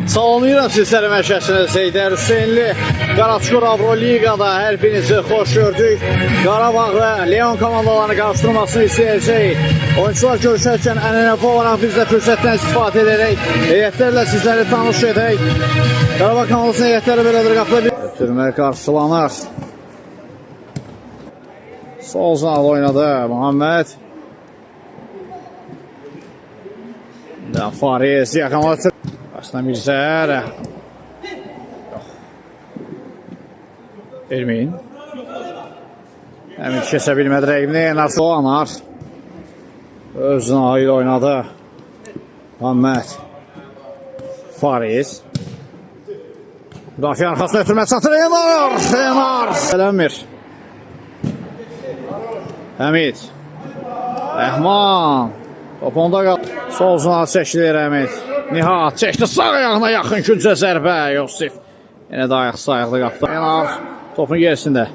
Salamlayıram sizləri məşəsinə Zeydər Hüseynli. Qaraçukur Avroliqada hər birinizi xoş gördük. Qarabağ və Leon komandalarını qarşılamasını istəyəcək. Oyuncular görüşərkən ənənəvi olaraq biz də fürsətdən istifadə edərək heyətlərlə sizləri tanış edək. Qarabağ komandasının heyətləri belədir. Qapıda bir ötürmək qarşılanır. Sol zanlı oynadı Muhammed. Fariz yaxınlaşır. Başına Mirzər. Ermin. Həmin kəsə bilmədi rəqibini. Nasıl Anar. Özünə aid oynadı. Muhammed. Fariz. Müdafiə arxasına ötürmək çatır. Enar. Gələnmir. Həmid. Rəhman. Top onda qal. Sol zona çəkilir Həmid. Nihat çəkdi sağ ayağına yaxın küncə zərbə. Yosif. Yenə də ayaq sayıqlı qapdı. Enar topun gerisində.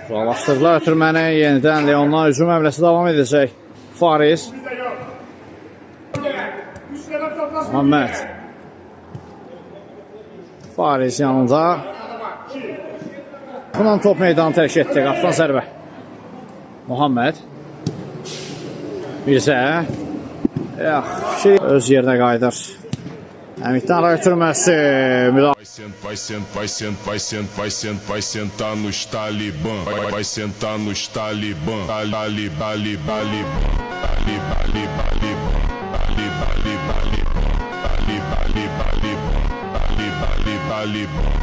Uzaqlaşdırdılar ötürməni. Yenidən Leondan hücum həmləsi davam edəcək. Fariz. Muhammed. Fariz yanında. Bundan top meydanı tərk etdi. Qapdan zərbə. Muhammed. Mirzə. Öz yerinə qayıdır. Həmiddən ara götürməsi. Vai sentar nos talibã. Vai sentar nos talibã.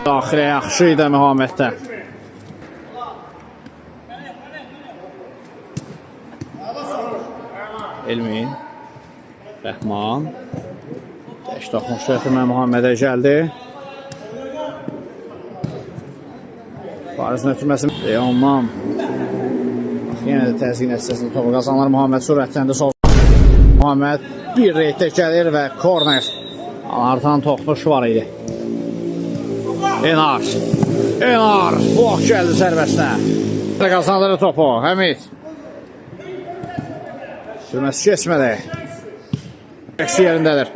Daxirə yaxşı idi Muhammeddə. Elmin. Rəhman. Dəş toxunuşda ötürmə Muhammedə gəldi. Farizin ötürməsi Leondan. Yenə də təzyiq nəticəsində topu qazanlar. Muhammed sürətləndi. Muhammed bir reytdə gəlir və korner. Artan toxunuş var idi. Enar. Blok gəldi zərbəsinə. Qazandırır topu. Həmid. Sürməsi keçmədi. Əksi yerindədir.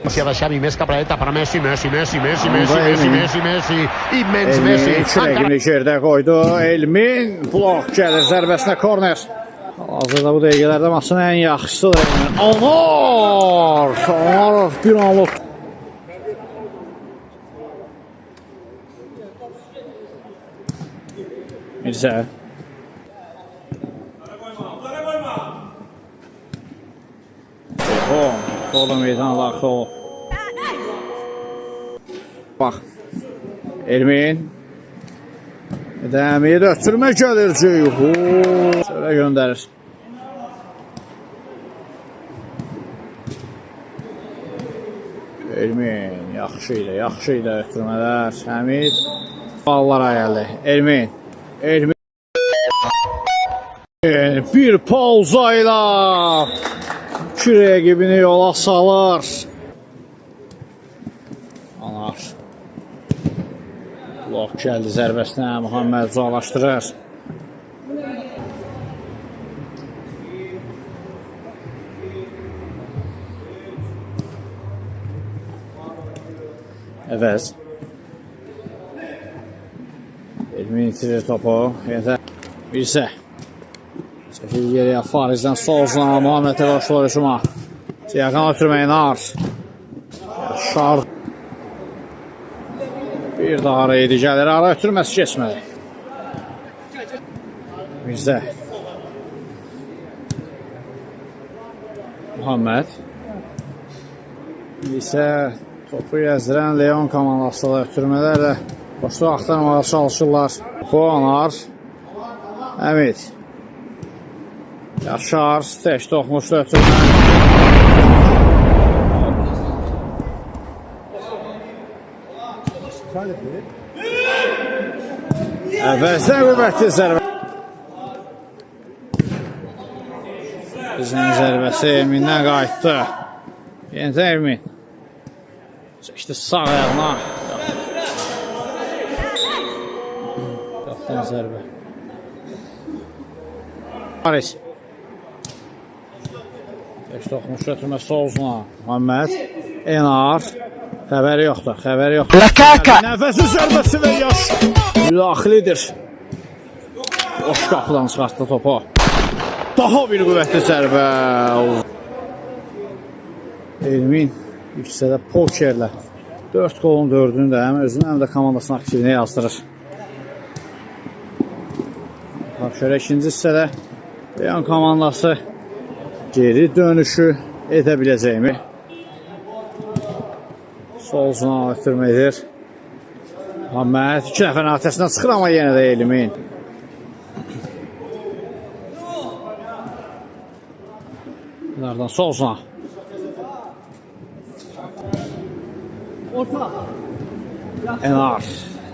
Da Xavi, més cap a la dreta per Messi. Rəqibini yerdə qoydu. Elmin blok gəlir zərbəsinə korner. Hazırda bu dəqiqələrdə maçın ən yaxşısıdır. Anar bir anlıq. Mirzə. Sola meydana daxil olub. Bax. Ermin. Dəmir ötürmə gəlir. Şöyle göndərir. Ermin. Yaxşı ilə ötürmələr. Həmid. Ballara gəldi. Ermin. Bir pauzayla iki rəqibini yola salır. Anar. Blok gəldi zərbəsinə. Muhammed uzaqlaşdırır. Əvəz. Elmin itirir topu. Mirzə. Çəkil geriyə Farizdən sol zona Muhammed'e qoşulur hücuma. Yaxın ötürməyin Anar. Yaşar. Bir daha reydi gəlir. Ara ötürməsi keçmədi. Mirzə. Muhammed. İsə topu gəzdirən Leon komandası da ötürmələrlə boşluq axtarmağa çalışırlar. Bu Anar. Həmid. Yaşar, tək toxunuşda ötürmə. Əvəzdən qüvvətli zərbə. Bizim zərbəsi Ermindən qayıtdı. Yenə Ermin. Çəkdi sağ ayağına. Qaptan zərbə. Fariz. Beş toxunuş götürmə Solzuna. Muhammed. Enar. Xəbəri yoxdur. Xəbəri yoxdur. Nəfəsi zərbəsi və yaş. Müdaxilidir. Boş qapıdan çıxartdı topu. Daha bir qüvvətli zərbə. Elmin ilk hissədə pokerlə 4 qolun 4-ünü də həm özünü, həm də komandasının aktivinə yazdırır. Bax, şöyle ikinci hissədə Leon komandası geri dönüşü edə biləcəkmi? Solzuna ötürməkdir. Muhammed 2 nəfərin artəsindən çıxır, amma yenə də Elmin. Bunlardan Solzuna. Enar.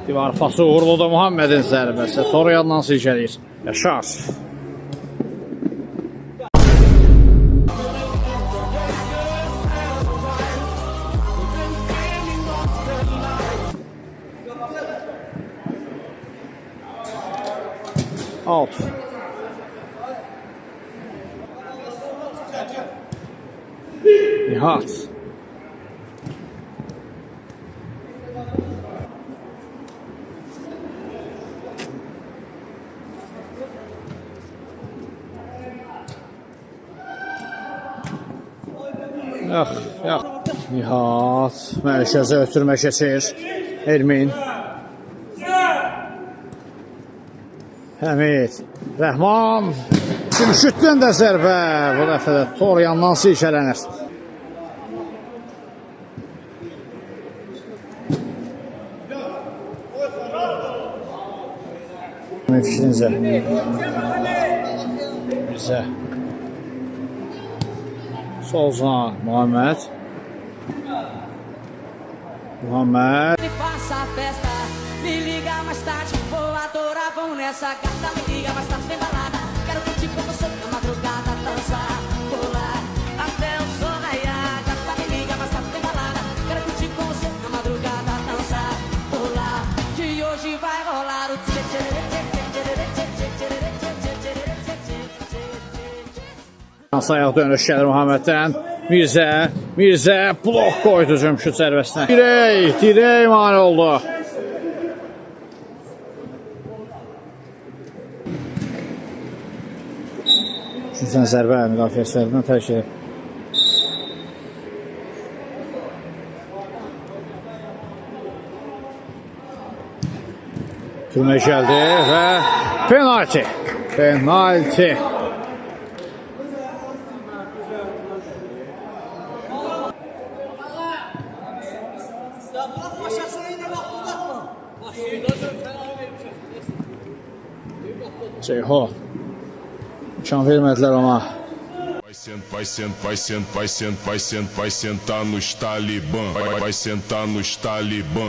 Divar pası uğurludur Muhammedin zərbəsi. Toryandan silkələyir. Yaşar. Alt. Nihat. Yox, yox. Nihat mərkəzə ötürmə keçir. Elmin. Həmid. Rəhman. Şimşütdən də zərbə. Bu dəfə də Toryandan silkələnir. Fikrincə. Bizə. Solzuna, Muhammed. Muhammed. Faça a festa, me liga mais tarde, vou adorar, vamos nessa gata, me liga mais tarde, vem balada, quero curtir com você na madrugada, dançar, pular, até o sol raiar, gata, me liga mais tarde, vem balada, quero curtir com você na madrugada, dançar, pular, que hoje vai rolar o tchê tchê tchê Ayaq dönüş gəlir Muhammeddən. Mirzə blok qoydu Cümşüd zərbəsinə. Dirək mani oldu. Üçüncüdən zərbə müdafiəçilərindən tərk edib. Türmə gəldi və penalti. Penalti. Ceyhun. İmkan vermədilər ona. Vai sentar nos talibã. Vai sentar nos talibã.